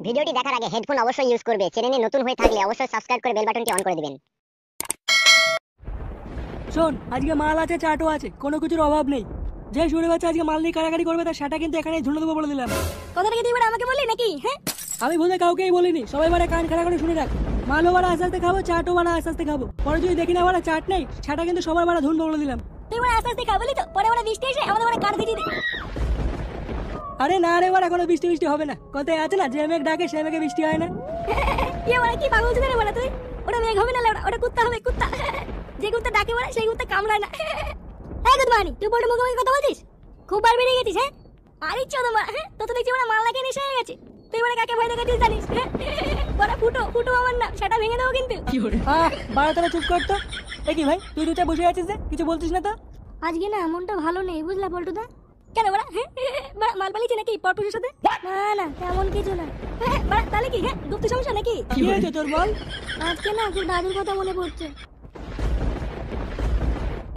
ভিডিওটি দেখার আগে হেডফোন অবশ্যই ইউজ করবে। চ্যানেলে নতুন হয়ে থাকলে অবশ্যই সাবস্ক্রাইব করে বেল বাটনটি অন করে দিবেন। শোন, আজকে মাল আছে, চাটও আছে, কোনো কিছুর অভাব নেই। যে শুনে বাচ্চা আজকে মাল নিয়ে কাড়াকাড়ি করবে তার সেটা কিন্তু এখানেই ধুনে দেবো বলে দিলাম। কথাটা কি তুই এবার আমাকে বললি নাকি? হ্যাঁ, আমি বলে কাউকেই বলিনি, সবাই বারে কান খাড়া করে শুনে রাখ। মালও বাড়া আস্তে আস্তে খাবো, চাটও বাড়া আস্তে আস্তে খাবো। পরে যদি দেখি না বাড়া চাট নেই, সেটা কিন্তু সবার বাড়া ধুন বলে দিলাম। তুই এবার আস্তে আস্তে খাবলি তো, পরে ওরা বৃষ্টি এসে আমাদের ওরা কাট দিতে দে। আরে না রে বাড়া, কোনো বৃষ্টি বৃষ্টি হবে না। কথায় আছে না, যে মেঘ ডাকে সে মেঘে বৃষ্টি হয় না। কি ওরা কি পাগল ছিল রে বলা তুই? ওটা মেঘ হবে না লেওড়া, ওটা কুত্তা হবে, কুত্তা। যে কুত্তা ডাকে বলে সেই কুত্তা কামড়ায় না। এই গুড মর্নিং, তুই বড় মুখে কথা বলছিস? খুব বার বেরিয়ে গেছিস। হ্যাঁ, আরে চোদমা, তো তো দেখছি ওরা মাল লাগে নেশা হয়ে গেছে। তুই বলে কাকে ভয় দেখাচ্ছিস জানিস? বড় ফুটো ফুটো আমার না, সেটা ভেঙে দেবো কিন্তু। বাড়া তারা চুপ করতো। কি ভাই, তুই দুটা বসে আছিস যে কিছু বলছিস না তো? আজকে না মনটা ভালো নেই, বুঝলা পল্টুদা? কেন বড়া? মাল পালিয়েছে নাকি পরপুরের সাথে? না না, তেমন কিছু না। বড়া তাহলে কি? হ্যাঁ, গুপ্ত সমস্যা নাকি? কি হয়েছে তোর বল? আজকে না খুব দাদুর কথা মনে পড়ছে।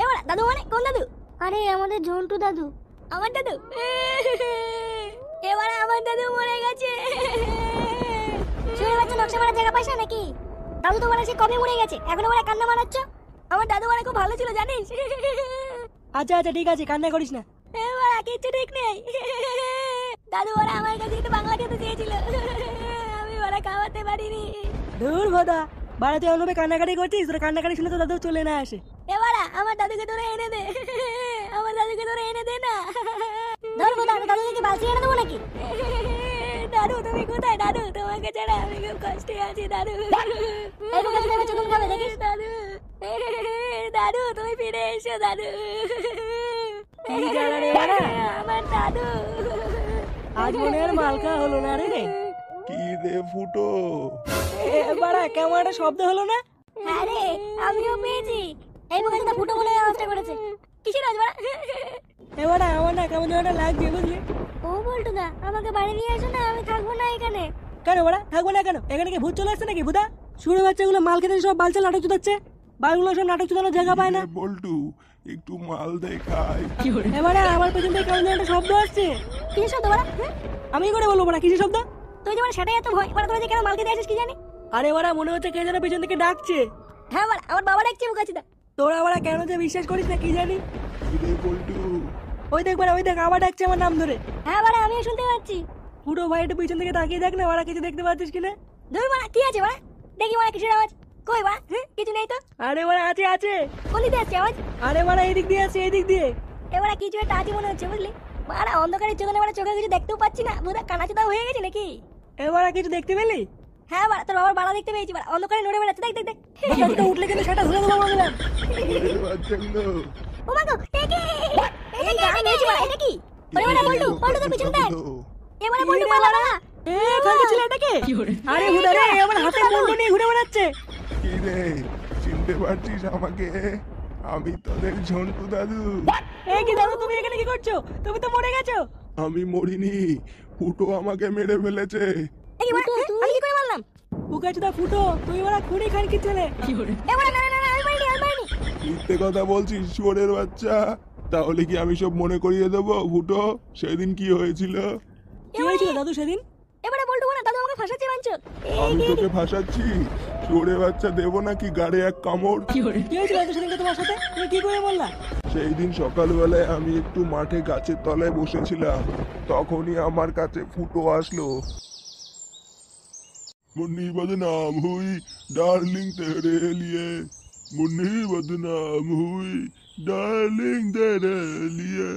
এবার দাদু মানে কোন দাদু? আরে আমাদের ঝন্টু দাদু। আমার দাদু? এবার আমার দাদু মরে গেছে। শুনে বাচ্চা নকশা মারার জায়গা পাইছ নাকি? দাদু তো মানে সে কবে মরে গেছে, এখনো মানে কান্না মারাচ্ছ? আমার দাদু মানে খুব ভালো ছিল জানিস। আচ্ছা আচ্ছা ঠিক আছে, কান্না করিস না। এবার কিচ্ছু ঠিক নেই। দাদু ওরা আমার কাছে একটু বাংলা খেতে চেয়েছিল, আমি ওরা খাওয়াতে পারিনি। দূর ভদা, বাড়াতে অনুভবে কান্নাকাটি করছিস, তোর কান্নাকাটি শুনে তো দাদু চলে না আসে। এবারা আমার দাদুকে তোরা এনে দে, আমার দাদুকে তোরা এনে দে না। ধরবো দাদুকে বালতি এনে দেবো নাকি? দাদু তুমি কোথায়? দাদু তোমাকে ছাড়া আমি খুব কষ্টে আছি দাদু। এরকম কাছে দেবে চতুন খাবে দেখিস দাদু। দাদু তুমি ফিরে এসো দাদু। আমার দাদু আজ মনে আর মালকা হলো না রে। কি রে ফুটো? বাড়া কেমন একটা শব্দ হলো না? আরে আমিও পেয়েছি। এই মুখে তো ফুটো বলে আওয়াজটা করেছে। কিসের আওয়াজ বাড়া? এবার আমার না কেমন যেন লাগছে বুঝলি। ও বলতো না, আমাকে বাড়ি নিয়ে এসো না, আমি থাকবো না এখানে। কেন বাড়া থাকবো না কেন? এখানে কি ভূত চলে আসছে নাকি ভূতা? শুনে বাচ্চাগুলো মাল খেতে সব বালছে নাটক চুদাচ্ছে। বালগুলো সব নাটক চুদানোর জায়গা পায় না। বল্টু একটু মাল দেখাই। এবারে আমার পেছন থেকে কেমন যেন একটা শব্দ আসছে। কিসের শব্দ বাড়া? আমি কি করে বলবো বাড়া কিসের শব্দ? তুই যেমন সেটাই এত ভয়, এবার তোরা যে কেন মাল খেতে আসিস কি জানি? আরে বাড়া মনে হচ্ছে কে যেন পেছন থেকে ডাকছে। হ্যাঁ বাড়া, আমার বাবা ডাকছে মুখ আছে। তোরা বাড়া কেন যে বিশ্বাস করিস না কি জানি। কি রে বল্টু? ওই দেখ বাড়া, ওই দেখ আবার ডাকছে আমার নাম ধরে। হ্যাঁ বাড়া, আমিও শুনতে পাচ্ছি। পুরো ভাই একটু পিছন থেকে তাকিয়ে দেখ না বাড়া, কিছু দেখতে পাচ্ছিস কিনা? ধুর বাড়া, কি আছে বাড়া? দেখি বাড়া কিসের আওয়াজ? কই বাড়া? কিছু নেই তো। আরে বাড়া আছে আছে। কোন দিকে আসছে আওয়াজ? আরে বাড়া এই দিক দিয়ে আছে, এই দিক দিয়ে। এবারে কিছু একটা আছে মনে হচ্ছে বুঝলি। বাড়া অন্ধকারের চোখে বাড়া চোখে কিছু দেখতেও পাচ্ছি না, বুঝা কানাচোদা হয়ে গেছে নাকি? এবারে কিছু দেখতে পেলি? হ্যাঁ বাড়া, তোর বাবার বাড়া দেখতে পেয়েছি বাড়া, অন্ধকারে নড়ে বেড়াচ্ছে, দেখ দেখ দেখ। বোকাচোদা উঠলে কিন্তু সেটা ধরে দেবো বলে দিলাম। ওরে বাচ্চাগুলো, ও মা গো, একে গান মেরেছি বাড়া, এটা কি? ওরে বাড়া বল্টু, বল্টু তোর পিছনে দেখ। এবারে বল্টু পালা বাড়া। খালকে ছিল এটাকে? আরে হুদা রে, আমার হাতে মুন্ডু নিয়ে ঘুরে বেড়াচ্ছে। কি রে চিনতে পারছিস আমাকে? আমি তোদের ঝন্টু দাদু। কি দাদু তুমি এখানে কি করছো? তুমি তো মরে গেছো। আমি মরিনি, ফুটো আমাকে মেরে ফেলেছে। এই বাড়া, আমি কি করে মারলাম? বোকাচোদা ফুটো, তুই ওরা খুনি খান কি ছেলে। এবারে না না না, আমি মারিনি, আমি মারিনি। মিথ্যে কথা বলছিস শুয়োরের বাচ্চা। তাহলে কি আমি সব মনে করিয়ে দেবো ফুটো সেদিন কি হয়েছিল? কি হয়েছিল দাদু সেদিন? এবারে বল্টু বলে দাদু আমাকে ফাঁসাচ্ছে মানছো? আমি তোকে ফাঁসাচ্ছি? শুয়োরের বাচ্চা দেবো নাকি গাড়ে এক কামড়? কি হয়েছিল দাদু সেদিনকে তোমার সাথে? তুমি কি করে বললা? সেই দিন সকালবেলায় আমি একটু মাঠে গাছের তলায় বসেছিলাম, তখনই আমার কাছে ফুটো আসলো। মুন্নি বদনাম হুই ডার্লিং তেরে লিয়ে, মুন্নি বদনাম হুই ডার্লিং তেরে লিয়ে।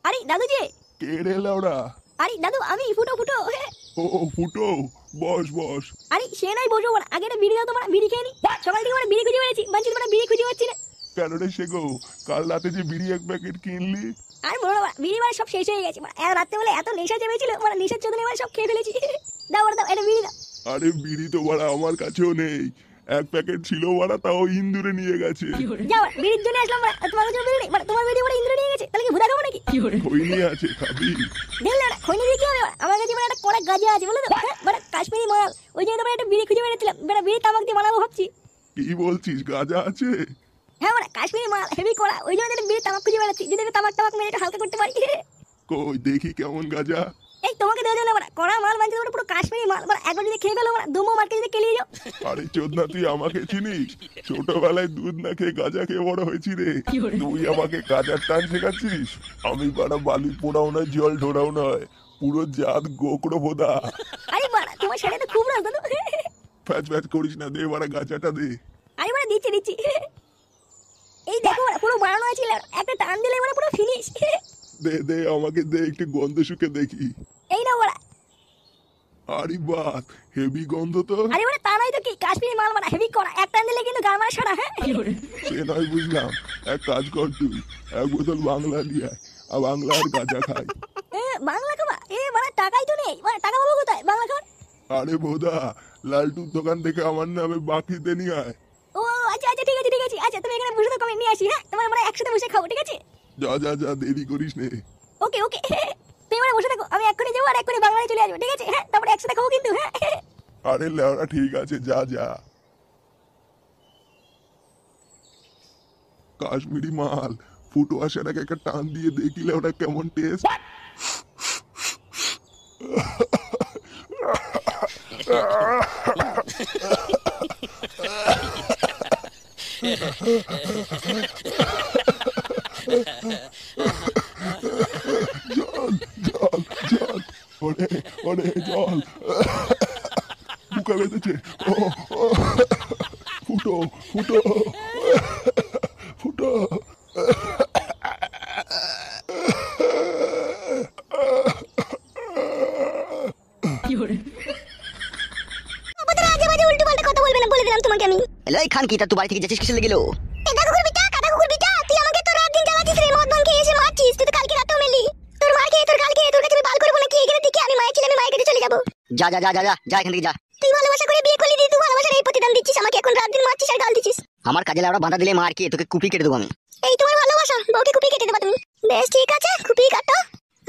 আরে দাদু যে। কে রে লাউড়া? আরে দাদু আমি ফুটো ফুটো। ও ফুটো, বস বস। আরে সে নাই বসবো বড়, আগে একটা বিড়ি দাও তো বড়, বিড়ি খেয়ে নি। সকাল থেকে বড় বিড়ি খুঁজে বেড়াচ্ছি, বাঞ্চিত বড় বিড়ি খুঁজে পাচ্ছি না। কেন রে সেগো, কাল রাতে যে বিড়ি এক প্যাকেট কিনলি? আর বড় বড় বিড়ি বড় সব শেষ হয়ে গেছে বড়, আর রাতে বলে এত নেশা চেপেছিল বড়, নেশার চোদনে বড় সব খেয়ে ফেলেছি। দাও বড় দাও, এটা বিড়ি দাও। আরে বিড়ি তো বাড়া আমার কাছেও নেই, এক প্যাকেট ছিল বাড়া, তাও ইন্দুরে নিয়ে গেছে। যাও বিড়ির জন্য আসলাম বড়, তোমার কাছে বিড়ি নেই বড়, তোমার বিড়ি বড় ইন্দ্র নিয়ে গেছে, তাহলে কি ভুদা খাবো নাকি? খৈনি আছে খাবি? দিল না খৈনি দিয়ে কি হবে বড়, আমার কাছে বড় একটা কড়া গাজা আছে বলে তো, বড় কাশ্মীরি মাল, ওই জন্য বড় একটা বিড়ি খুঁজে বেড়াচ্ছিলাম, বড় বিড়ি তামাক দিয়ে বানাবো ভাবছি। কি বলছিস, গাঁজা আছে? হ্যাঁ ওরা কাশ্মীরি মাল হেভি করা, ওই জন্য বিড়ি তামাক খুঁজে বেড়াচ্ছি, যদি তামাক টামাক মেরে একটু হালকা করতে পারি। কই দেখি কেমন গাঁজা। এই তোমাকে দেওয়া যাবে না ওরা, কড়া মাল বানছে ওরা, পুরো কাশ্মীরি মাল। ওরা একবার যদি খেয়ে ফেলো ওরা দুমো মার্কে যদি কেলিয়ে যাও। আরে চোদনা, তুই আমাকে চিনিস? ছোটবেলায় দুধ না খেয়ে গাঁজা খেয়ে বড় হয়েছি রে। তুই আমাকে গাঁজার টান শেখাচ্ছিস? আমি বাড়া বালি পোড়াও নয়, জল ঢোড়াও নয়, পুরো জাত গোকড়ো বোদা। আরে বাড়া তোমার ছেলে তো খুব রাজ দাদু। ফ্যাচ ফ্যাচ করিস না, দে বাড়া গাঁজাটা দে। আরে বাড়া দিচ্ছি দিচ্ছি। এই দেখো ওরা পুরো বানানো আছে, একটা টান দিলে মানে পুরো ফিনিশ। দে দে আমাকে দে, একটু গন্ধ শুকে দেখি। এই না ওরা। আরে বাহ, হেভি গন্ধ তো। আরে ওরা তা নয় তো কি, কাশ্মীরি মাল মানে হেভি করা, এক টান দিলে কিন্তু গান মারা সারা। হ্যাঁ সে নয় বুঝলাম, এক কাজ কর, তুই এক বোতল বাংলা নিয়ে আয়, আর বাংলা আর গাঁজা খাই। বাংলা খাবা? মানে টাকাই তো নেই, মানে টাকা পাবো কোথায় বাংলা খাবার? আরে বোদা, লালটুর দোকান থেকে আমার নামে বাকিতে নিয়ে আয়। ও আচ্ছা আচ্ছা ঠিক আছে ঠিক আছে। আচ্ছা তুমি এখানে বসে থাকো, আমি নিয়ে আসি। হ্যাঁ তোমার আমরা একসাথে বসে খাবো, ঠিক আছে? যা যা যা, দেরি করিস নে। ওকে ওকে। তুমি এখানে বসে থাকো, আমি এক্ষুনি যাবো আর এক্ষুনি বাংলায় চলে আসবো, ঠিক আছে? হ্যাঁ তারপরে একসাথে খাবো কিন্তু। হ্যাঁ আরে লেওরা ঠিক আছে, যা যা। কাশ্মীরি মাল ফুটো আসার আগে একটা টান দিয়ে দেখিলে ওটা কেমন টেস্ট। জল জল জল, ওরে ওরে জল, বুকা বেঁধেছে। ও ও, ফুটো ফুটো ফুটো। আজে বাজে উল্টো পাল্টা কথা বলবে না, বলে দিলাম তোমাকে আমি। হ্যালো এই খান কি, তা তুই বাড়ি থেকে যাচ্ছিস কিসের লেগে? কাকা কুকুর বিটা, তুই আমাকে তো রাত দিন জ্বালাচ্ছিস রে, মদ ভাঙ খেয়ে এসে মারছিস। তুই তো কালকে রাতেও মেলি। তোর মার খেয়ে তোর গাল খেয়ে তোর কাছে আমি বাল করবো নাকি? এখানে দেখি আমি মায়ের ছেলে, আমি মায়ের কাছে চলে যাবো। যা যা যা যা যা যা এখান থেকে যা। তুই ভালোবাসা করে বিয়ে করলি, তুই ভালোবাসার এই প্রতিদান দিচ্ছিস আমাকে, এখন রাত দিন মারছিস আর গাল দিচ্ছিস। আমার কাজে লাউড়া বাঁধা দিলে মার কে তোকে কুপি কেটে দেবো আমি। এই তোমার ভালোবাসা, বউকে কুপি কেটে দেবা তুমি? বেশ ঠিক আছে, কুপি কাটো।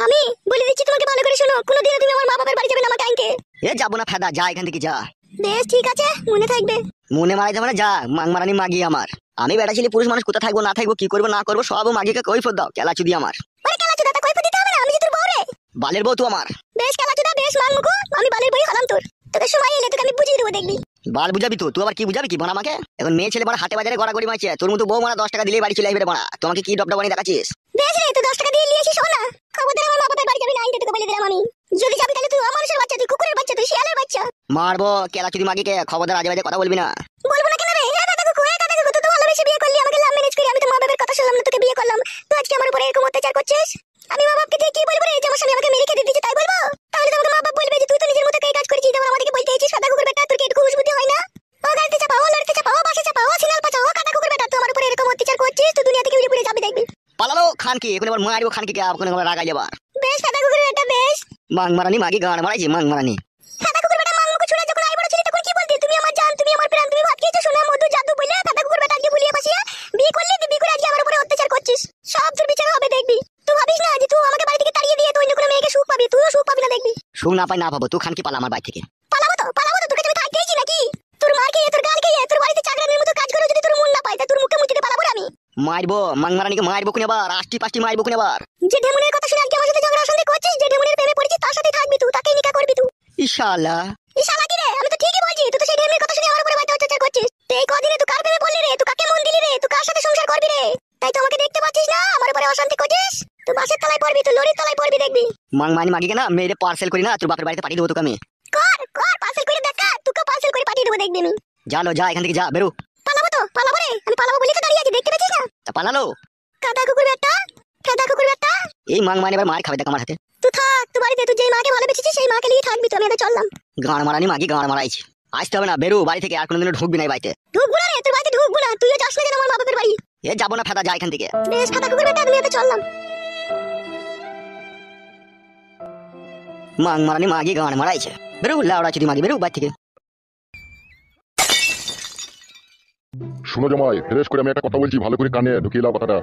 আমি বলে দিচ্ছি তোমাকে ভালো করে শোনো, কোনোদিনও তুমি আমার মা বাবার বাড়ি যাবে না আমাকে আইনকে। এ যাবো না ফেদা, যা এখান থেকে যা। বেশ ঠিক আছে, মনে থাকবে। মনে মারাই যাবে না, যা। মাংমারানি মাগি আমার। আমি বেটা ছিলি পুরুষ মানুষ, কোথা থাকবো না থাকবো, কি করবো না করবো সব মাগিকে কৈফত দাও। কেলাচুদি আমার। ওরে কেলাচুদা, তা কৈফত দিতে হবে না, আমি যে তোর বউ রে। বালের বউ তুই আমার। বেশ কেলাচুদা, বেশ মানমুখো, আমি বালের বই হলাম তোর। তোকে সময় এলে তোকে আমি বুঝিয়ে দেবো, দেখবি। বাল বুঝাবি তো, তুই আবার কি বুঝাবি কি বানা আমাকে? এখন মেয়ে ছেলে বানা হাটে বাজারে গড়াগড়ি মারছে, তোর মতো বউ মারা 10 টাকা দিলেই বাড়ি চলে আসবে রে বানা। তোমাকে কি ডবডা বানিয়ে দেখাচ্ছিস? বেশ রে, তুই 10 টাকা দিয়ে নিয়ে আসিস, শোন না। খবরদার আমার মা বাবার বাড়ি যাবি না, আইনটা তোকে বলে দিলাম আমি। যদি যাবি তাহলে তুই মানুষের বাচ্চা, তুই কুকুরের বাচ্চা, তুই শিয়ালের বাচ্চা। মারবো কেলাচুদি মাগিকে, খবরদার আজে বাজে কথা বলবি না। বলবো না কেন রে? দাদা কুকু, দাদা কুকু, তুই তো ভালোবেসে বিয়ে করলি, আমাকে লাভ ম্যারেজ করে। আমি তো মা বাবার কথা শুনলাম না, তোকে বিয়ে করলাম। তুই আজকে আমার উপরে এরকম অত্যাচার করছিস। আমি মা বাবাকে দিয়ে কি বলবো রে? যে আমার স্বামী আমাকে মেরে খেতে দিচ্ছে তাই বলবো? তাহলে তো আমাকে মা বাবা বলবে যে তুই তো নিজের মতো এই কাজ করেছিস, যেমন আমাদেরকে বলতে এসেছিস। দাদা কুকুর বেটা, তোর কি একটু হুঁশ বুদ্ধি হয় না? ও গাড়িতে চাপাও, লড়তে চাপাও, বাসে চাপাও, সিনাল পাচাও, কাটা কুকুর বেটা, তুই আমার উপরে এরকম অত্যাচার করছিস, তুই দুনিয়া থেকে উড়ে পুড়ে যাবি, দেখবি। পালালো খান কি, এখন এবার মারবো খান কি, এখন এবার রাগাই যাবার। বেশ দাদা কুকুর বেটা, বেশ। মাংমারানি মাগি গান মারাইছি, মাংমারানি। দাদা কুকুর বেটা, মাংমুখো ছুড়ে যখন আই বড় ছিলি তখন কি বলতি? তুমি আমার জান, তুমি আমার প্রাণ, তুমি ভাত খেয়েছো সোনা মধু জাদু বলে। দাদা কুকুর বেটা আজকে ভুলিয়ে বসিয়া বিয়ে করলি, বিয়ে করে আজকে আমার উপরে অত্যাচার করছিস। সব তোর বিচার হবে, দেখবি। তুই ভাবিস না যে তুই আমাকে বাড়ি থেকে তাড়িয়ে দিয়ে তুই অন্য কোনো মেয়েকে সুখ পাবি, তুইও সুখ পাবি না, দেখবি। সুখ না পাই না পাবো, তুই খান কি পালা আমার বাড়ি থেকে। পালাবো তো তোর কাছে আমি থাকতেইছি নাকি? তোর মার খেয়ে তোর গাল খেয়ে তোর বাড়িতে চাকরানির মতো কাজ করে যদি তোর মন না পাই, তা তোর মুখে মুচিতে পালাবো রে আমি। মারবো মাংমারানিকে, মারবো কোন আবার, আষ্টি পাষ্টি মারবো কোন আবার। যে ঢেমুনের কথা শুনে আজকে আমার সাথে ঝগড়া অশান্তি করছিস, যে ঢেমুনের প্রেমে পড়েছিস, তার সাথে থাকবি তুই, তাকেই নিকা করবি তুই। ইশালা এই শালা কি রে? আমি তো ঠিকই বলছি, তুই তো সেই ঢেমুনের কথা শুনে আমার উপরে বাড়িতে অত্যাচার করছিস। তুই এই কদিনে তুই কার প্রেমে পড়লি রে? তুই কাকে মন দিলি রে? তুই কার সাথে সংসার করবি রে? তাই তো আমাকে দেখতে পাচ্ছিস না আমার উপরে অশান্তি করছিস? তুই বাসের তলায় পড়বি, তুই লরির তলায় পড়বি, দেখবি। মাংমারানি মাগিকে না মেরে পার্সেল করি না, তোর বাপের বাড়িতে পাঠিয়ে দেবো তোকে আমি। কর পার্সেল করে দেখা, তোকে পার্সেল করে পাঠিয়ে দেবো, দেখবি আমি। জানো যা এখান থেকে, যা বেরো। পালাবো রে, আমি পালাবো বলি তো দাঁড়িয়ে আছি, দেখতে পাচ্ছিস না? তা পালালো কাদা কুকুর বেটা, কাদা কুকুর বেটা। এই মাংমারানি এবার মার খাবে দেখ আমার হাতে। তুই থাক, তুই বাড়িতে তুই যেই মাকে ভালোবেসেছিস সেই মাকে নিয়ে থাকবি, তো আমি এটা চললাম। গান মারানি মাগি গান মারাইছে, আসতে হবে না, বেরো বাড়ি থেকে, আর কোনোদিনও ঢুকবি না এই বাড়িতে। ঢুকবো না রে, তোর বাড়িতে ঢুকবো না, তুইও যাস না যেন আমার মা বাবার বাড়ি। এ যাবো না ফেদা, যা এখান থেকে। বেশ কাদা কুকুর বেটা, আমি এটা চললাম। মাংমারানি মাগি গান মারাইছে, বেরো লাউড়া চুদি মাগি, বেরো বাড়ি থেকে। শোনো জামাই, ফ্রেশ করে আমি একটা কথা বলছি, ভালো করে কানে ঢুকিয়ে নাও কথাটা।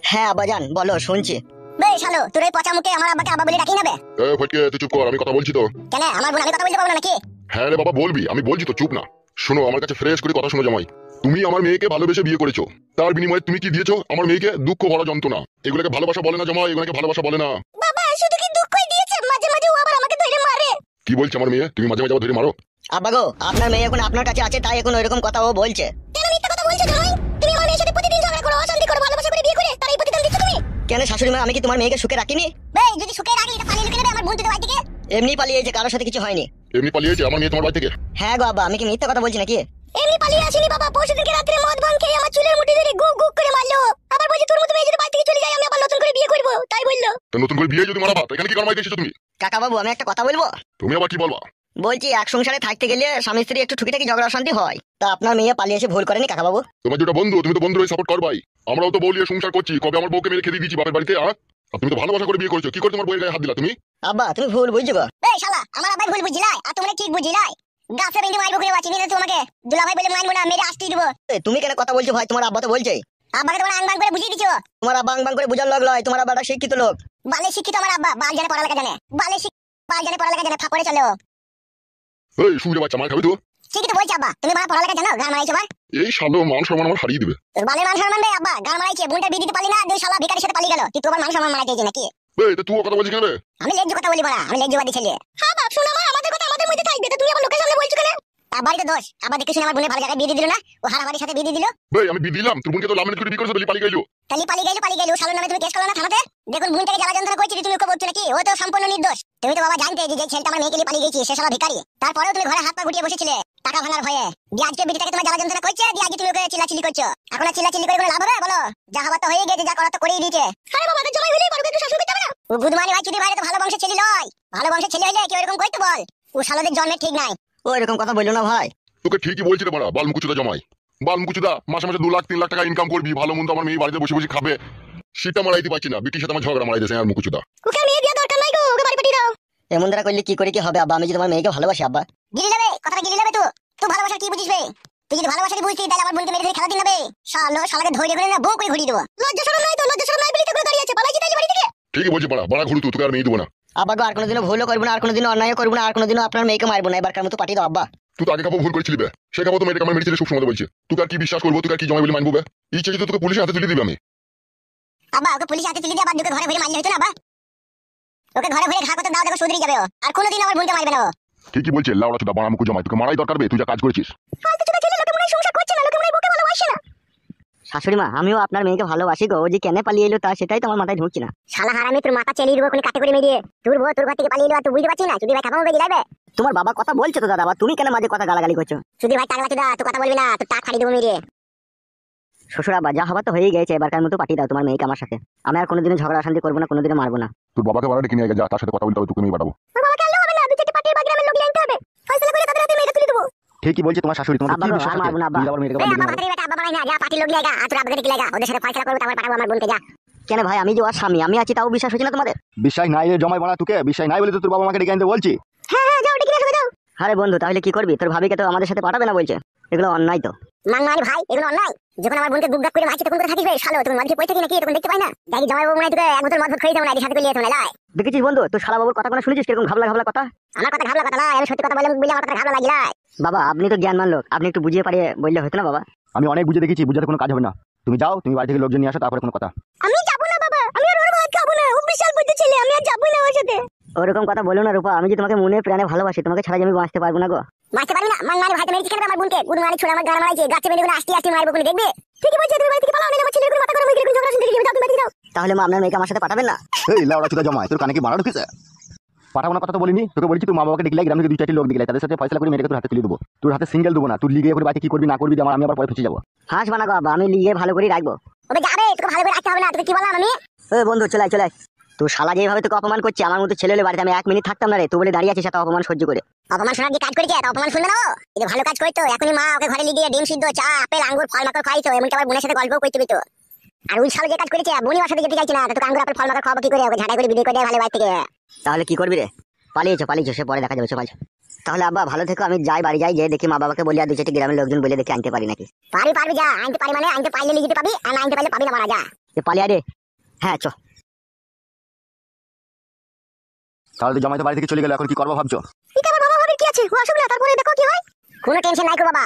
হ্যাঁ আব্বাজান বলো, শুনছি। বেশ হ্যালো, তোর এই পচা মুখে আমার আব্বাকে আব্বা বলে ডাকি নেবে? এ ফটকে, তুই চুপ কর, আমি কথা বলছি তো। কেন আমার বোন, আমি কথা বলতে পারবো না নাকি? হ্যাঁ রে বাবা বলবি, আমি বলছি তো, চুপ না। শোনো আমার কাছে ফ্রেশ করে কথা শোনো জামাই। তুমি আমার মেয়েকে ভালোবেসে বিয়ে করেছো, তার বিনিময়ে তুমি কি দিয়েছো? আমার মেয়েকে দুঃখ ভরা যন্ত্রণা। এগুলোকে ভালোবাসা বলে না জামাই, এগুলোকে ভালোবাসা বলে না। বাবা শুধু কি দুঃখই দিয়েছে, মাঝে মাঝে ও আবার আমাকে ধরে মারে। কি বলছে আমার মেয়ে? তুমি মাঝে মাঝে আবার ধরে মারো? আব্বা গো, আপনার মেয়ে এখন আপনার কাছে আছে, তাই এখন ওইরকম কথা ও বলছে। কেন মিথ্যা কথা বলছো জামাই? তুমি আমার মেয়ের সাথে প্রতিদিন ঝগড়া করো, অশান্তি করো, ভালোবাসা করে বিয়ে করে তার এই প্রতিদান দিচ্ছ তুমি? কেন শাশুড়ি মা, আমি কি তোমার মেয়েকে সুখে রাখিনি? বেই যদি সুখে রাখি এটা পালিয়ে লুকিয়ে নেবে আমার বোন তোদের বাড়ি থেকে? এমনি পালিয়েছে, কারোর সাথে কিছু হয়নি। এমনি পালিয়েছে আমার মেয়ে তোমার বাড়ি থেকে? হ্যাঁ গো আব্বা, আমি কি মিথ্যা কথা বলছি নাকি? এমনি পালিয়ে আসেনি বাবা, পরশুদিনকে রাত্রে মদ ভাঙ খেয়ে আমার চুলের মুঠি ধরে গুক গুক করে মারলো। আবার বলছে তোর মতো মেয়ে যদি বাড়ি থেকে চলে যায় আমি আবার নতুন করে বিয়ে করবো, তাই বললো। তো নতুন করে বিয়ে যদি মারাবা, এখানে কি কারমাইতে এসেছো তুমি? কাকা বাবু, আমি একটা কথা বলবো? তুমি আবার কি বলবা? বলছি এক সংসারে থাকতে গেলে স্বামী স্ত্রী একটু টুকিটাকি ঝগড়া অশান্তি হয়, তা আপনার মেয়ে পালিয়ে এসে ভুল করেনি কাকা বাবু? তোমার যেটা বন্ধু, তুমি তো বন্ধুর হয়ে সাপোর্ট করবাই। আমরাও তো বলিয়ে সংসার করছি, কবে আমার বউকে মেরে খেতে দিয়েছি বাপের বাড়িতে? আর তুমি তো ভালোবাসা করে বিয়ে করেছো, কি করে তোমার বউয়ের গায়ে হাত দিলা তুমি? আব্বা তুমি ভুল বুঝছো গো। এই শালা আমার আবার ভুল বুঝিলাই আর তোমরা ঠিক বুঝিলাই। গাছে বেঁধে মারবো করে বাঁচিনি না তোমাকে। দুলাভাই বলে মানবো না, মেরে আসতেই দেবো। তুমি কেন কথা বলছো ভাই? তোমার আব্বা তো বলছে। আব্বাকে তোমরা আংবাং করে বুঝিয়ে দিছো। তোমার আব্বা আং করে বুঝার লোক নয়, তোমার আব্বাটা শিক্ষিত লোক। বালে শিক্ষিত আমার আব্বা, বাল জানে পড়ালেখা জানে। বালে বাল জানে পড়ালেখা জানে, ফাঁকরে চলে ও। এই সুবিধা বাচ্চা, মার খাবি তো? ঠিকই তো বলছি আব্বা, তুমি বাবা পড়ালেখা জানো, গান মারাইছো ভাই। এই শালো মান সম্মান আমার হারিয়ে দিবে। তোর বালের মান সম্মান দেয় আব্বা, গান মারাইছে, বোনটা বিয়ে দিতে পারলি না, দুই শালা ভিখারির সাথে পালিয়ে গেল। তুই তোমার মান সম্মান মারাইছিস নাকি? এই তো তুই কথা বলছিস কেন রে? আমি লেজ্জ কথা বলি বড়া, আমি লেজ্জবাদী ছেলে। হ্যাঁ বাপ শোনো, আমাদের কথা আমাদের মধ্যে থাকবে, তো তুমি আবার লোকের সামনে বলছো কেন? আব্বারই তো দোষ, আবার দেখে শুনে আমার বোনের ভালো জায়গায় বিয়ে দিয়ে দিল না, ও হারাবাড়ির সাথে বিয়ে দিয়ে দিল। ভাই আমি বিয়ে দিলাম, তোর বোনকে তো লামিনেট করে বিয়ে করেছে বলি পালিয়ে গেলো। তাহলে পালিয়ে গেল, শালোর নামে তুমি কেস করো না থানাতে? দেখুন বোনটাকে জ্বালা যন্ত্রণা করছি, তুমি ওকে বলছো নাকি? ও তো সম্পূর্ণ নির্দোষ। তুমি তো বাবা জানতে যে ছেলেটা আমার মেয়েকে নিয়ে পালিয়ে গেছে সে শালা ভিখারি, তারপরেও তুমি ঘরে হাত পা গুটিয়ে বসেছিলে টাকা ভাঙার ভয়ে। দিয়ে আজকে বিটিটাকে তোমার জ্বালা যন্ত্রণা করছে, দিয়ে আজকে তুমি ওকে চিল্লাচিল্লি করছো। এখন আর চিল্লাচিল্লি করে কোনো লাভ হবে বলো? যা হবার তো হয়ে গেছে, যা করার তো করেই দিয়েছে। আরে বাবা জামাই হইলেই পারবে, একটু শাসন করতে হবে না? ও গুদমানি ভাই চুদি ভাই তো ভালো বংশের ছেলে নয়। ভালো বংশের ছেলে হইলে কেউ এরকম করতে বল? ও শালাদের জন্মে ঠিক নাই। ও এরকম কথা বললো না ভাই। তোকে ঠিকই বলছি রে বড়া, বালমুকুচুদা জামাই। বালমুকুচুদা মাসে মাসে 2 লাখ 3 লাখ টাকা ইনকাম করবি, ভালো মন্দ আমার মেয়ে বাড়িতে বসে বসে খাবে, সেটা মারাইতে পারছি না। বিটির সাথে আমার ঝগড়া মারাই দিয়েছে আর মুকুচুদা। ওকে মেয়ে দেওয়া দরকার নাই গো, ওকে বাড়ি পাঠিয়ে দাও। এমন দ্বারা করলে কি করে কি হবে আব্বা? আমি যদি তোমার মেয়েকে ভালোবাসি আব্বা। গিলি নেবে কথাটা, গিলি নেবে। তুই ভালোবাসা কি বুঝিস বে? তুই যদি ভালোবাসা বুঝতি তাহলে আমার বোনকে মেরে ধরে খেলা দিন নেবে। শালাকে ধরে করে না বউ করে ঘুরিয়ে দেবো। লজ্জা শরম নাই তো? লজ্জা শরম নাই বলেই তো করে দাঁড়িয়ে আছে, পালাইছি তাইলে বাড়ি থেকে। ঠিকই বলছি বড়া, বড়া ঘুরু তোকে আর মেয়ে দেবো না। আব্বা গো, আর কোনোদিনও ভুলও করবো না, আর কোনোদিনও অন্যায় করবো না, আর কোনোদিনও আপনার মেয়েকে মারবো না, এবারকার মতো পাঠিয়ে দাও আব্বা। তুই তো আগে কাপড় ভুল করেছিলি বে, সে কাপড় তো মেয়েটাকে আমার মেরেছিলে সব সময় বলছে। তুই আর কি বিশ্বাস করবো? তুই আর কি জমাই বলে মানবো বে? ইচ্ছে যদি তোকে পুলিশের হাতে তুলে দিবি আমি। আব্বা ওকে পুলিশের হাতে তুলে দিয়ে আবার দুকে ঘরে ভরে মারলে হতো না? আব্বা ওকে ঘরে ভরে ঘা করতে দাও, দেখো সুধরে যাবে ও, আর কোনোদিন আমার বোনকে মারবে না ও। ঠিকই বলছে লাউড়া চুদা বাড়া মুকু জামাই, তোকে মারাই দরকার বে, তুই যা কাজ করেছিস। ফালতু চুদা ছেলে, লোকে মনে হয় সংসার করছে না, লোকে মনে হয় বউকে ভালোবাসে না। শাশুড়ি মা, আমিও আপনার মেয়েকে ভালোবাসি গো, ও যে কেন পালিয়ে এলো তা সেটাই তো আমার মাথায় ঢুকছে না। শালা হারামি, তোর মাথা চেলিয়ে দেবো কোনো কাটে করে মেরিয়ে। তোর বউ তোর ঘর থেকে পালিয়ে এলো আর তুই বুঝতে পারছিস না? চুদি ভাই খাপামো বেগে যাবে। তোমার বাবা কথা বলছে তো দাদা, আবার তুমি কেন মাঝে কথা গালাগালি করছো? চুদি ভাই টাকা চুদা, তুই কথা বলবি না, তোর টাক খাড়ি দেবো মেরিয়ে। শ্বশুর আব্বা, যা হবার তো হয়ে গেছে, এবারকার মতো পাঠিয়ে দাও তোমার মেয়েকে আমার সাথে। আমি আর কোনোদিনও ঝগড়া অশান্তি করবো না, কোনোদিনও মারবো না। তোর বাবাকে বাড়া ডেকে নিয়ে যা, তার সাথে কথা বলতে হবে, তোকে নিয়ে পাঠাবো। তোর বাবাকে আনলেও হবে না, দুই চারটে পাটির বাগিরামের লোক আনতে হবে, ফয়সালা করে তাদের হাতে মেয়েটা তুলে দেবো। ঠিকই বলছে তোমার শাশুড়ি, তোমাকে আব্বা কি গো, বিশ্বাস আর মারবো না আব্বা। তুই আবার মেয়েটাকে এই বাড়ি আব্বা দিয়ে হাতের বেটা আব্বা বানাই না, যা পাটির লোক লাগা আর তোর আব্বাকে ডেকে লাগা, ওদের সাথে ফয়সালা করবো, তারপর পাঠাবো আমার বোনকে। যা। কেন ভাই, আমি যে ওর স্বামী, আমি আছি তাও বিশ্বাস হচ্ছে না তোমাদের? বিশ্বাস নাই রে জমাই বাড়া, তোকে বিশ্বাস নাই বলে তো তোর বাবা আমাকে ডেকে আনতে বলছি। হ্যাঁ যাও ডেকে নিয়ে আসবে, যাও। আরে বন্ধু, তাহলে কি করবি? তোর ভাবিকে তো আমাদের সাথে পাঠাবে না বলছে, এগুলো অন্যায় তো। মাংমানি ভাই এগুলো অন্যায়। যখন আমার বোনকে গুগগাক করে মারছি তখন করে থাকিস বে শালো, তুমি মাঝে পড়ে থাকি নাকি তখন দেখতে পাই না? দেখি জামাই বাবু মনে হয় তোকে এক বোতল মদ খেয়ে যাবো না, এর সাথে লিয়ে চলে লাই। দেখেছিস বন্ধু, তোর শালা বাবুর কথা কোনো শুনেছিস কিরকম ঘাবলা ঘাবলা কথা? আমার কথা ঘাবলা কথা না, আমি সত্যি কথা বলে বুঝলে আমার কথা ঘাবলা লাগিলাই। বাবা আপনি তো জ্ঞানমান লোক, আপনি একটু বুঝিয়ে পারিয়ে বললে হতো না বাবা? আমি অনেক বুঝে দেখেছি, বুঝাতে কোনো কাজ হবে না। তুমি যাও, তুমি বাড়ি থেকে লোকজন নিয়ে আসো, তারপরে কোনো কথা। আমি যাবো না বাবা, আমি আর ওর ভাত খাবো না, ও বিশাল বুদ্ধি ছেলে, আমি আর যাবোই না ওর সাথে। ওরকম কথা বলো না রূপা, আমি যে তোমাকে মনে প্রাণে ভালোবাসি, তোমাকে ছাড়া যে আমি বাঁচতে পারবো না গো। মারতে পারবি না? মাংমানি ভাই তো মেরেছি কেন আমার বোনকে? গুদমানি ছোড়া আমার গান মারাইছে, গাছে মেরে করে আসতে মারবো কোনে দেখবে। ঠিকই বলছে, তুমি বাড়ি থেকে পালাও, আমার ছেলের কোনো মাথা গরম হয়ে গেলে ঝগড়া শুনতে গেলে যাও, তুমি বাড়ি যাও। তাহলে মা আপনার মেয়েকে আমার সাথে পাঠাবেন না? এই লাউড়া চুদা জমাই, তোর কানে কি মারা ঢুকেছে? পাঠাবো না কথা তো বলিনি, তোকে বলছি তুই মা বাবাকে ডেকে গ্রাম থেকে 2-4টি লোক ডেকে তাদের সাথে ফয়সালা করে মেয়েটাকে তোর হাতে তুলে দেবো। তোর হাতে সিঙ্গেল দেবো না, তুই লিগে করে বাকি কি করবি না করবি আমি আবার পরে ফেঁসে যাবো। হাঁস বানা গো আব্বা, আমি লিগে ভালো করে রাখবো। ওবে যাবে, তোকে ভালো করে রাখতে হবে না, তোকে কি বললাম আমি? ওই বন্ধু চলে চলে, তোর শালা যেভাবে তোকে অপমান করছে, আমার মতো ছেলে হলে বাড়িতে আমি 1 মিনিট থাকতাম না রে। তুই বলে দাঁড়িয়ে আছিস এত অপমান সহ্য করে। অপমান শোনার যে কাজ করেছে তা অপমান শুনবে না ও? এটা ভালো কাজ করতো, এখনই মা ওকে ঘরে লিগিয়ে ডিম সিদ্ধ, চা, আপেল, আঙ্গুর, ফল মাকড় খাইতো, এমনকি আবার বোনের সাথে গল্পও করতে পেতো। আর ওই শালা যে কাজ করেছে, বোনই ওর সাথে যেতে চাইছে না, তোকে আঙ্গুর আপেল ফল মাকড় খাওয়াবো কি করে? ওকে ঝাড়াই করে বিদায় করে দেয় ভালো বাড়ি থেকে। তাহলে কি করবি রে? পালিয়েছো, সে পরে দেখা যাবে, চল। তাহলে আব্বা ভালো থেকো, আমি যাই বাড়ি যাই, যে দেখি মা বাবাকে বলি আর 2-4টি গ্রামের লোকজন বলে দেখি আনতে পারি নাকি। পারবি যা, আনতে পারি মানে আনতে পারলে লিখতে পাবি, আর না আনতে পারলে পাবি না, মারা যা। পালিয়ে রে। হ্যাঁ চ। তাহলে তো জামাই তো বাড়ি থেকে চলে গেল, এখন কি করবো ভাবছো? এটা আমার বাবা ভাবির কি আছে, ও আসুক না তারপরে দেখো কি হয়। কোনো টেনশন নাই গো বাবা,